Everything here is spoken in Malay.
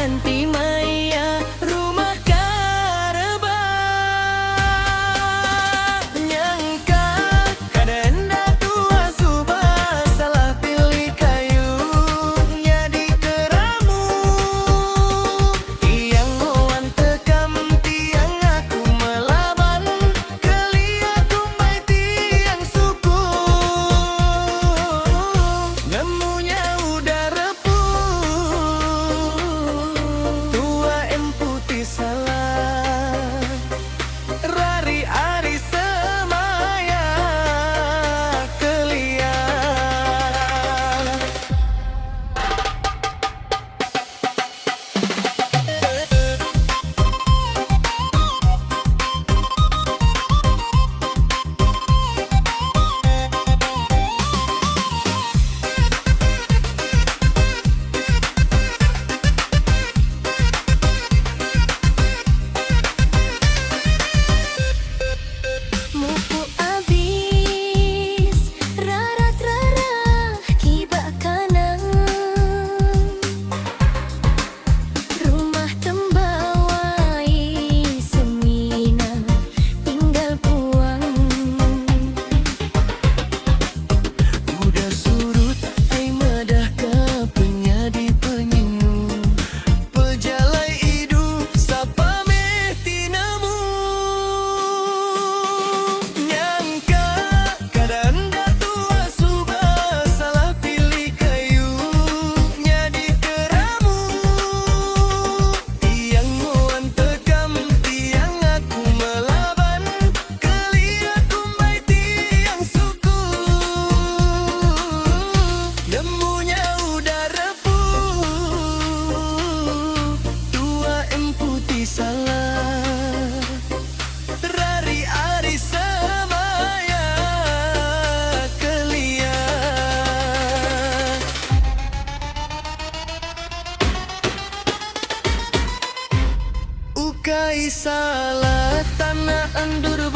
nganti maya rumah kareba nyangka kadenda tua subah salah pilih kayu jadi keramu yang hoan tekam tiang aku melaban kelia tumbai tiang suku ngemunya udah repuh tua emputi salah rari ari semaya kelia mupu abis rarat-rara kibak kanang rumah tembawai semina tinggal puang udah surut ai madah kapenya di penyinu pejalai hidup sapa meh tinamu nyangka kadanda tua subah salah pilih kayu jadi keramu tiang moan tekam tiang aku melaban kelia tumbai tiang suku nemunya udah repuh tua emputi salah rari ari semaya kelia ukai salah tanah andur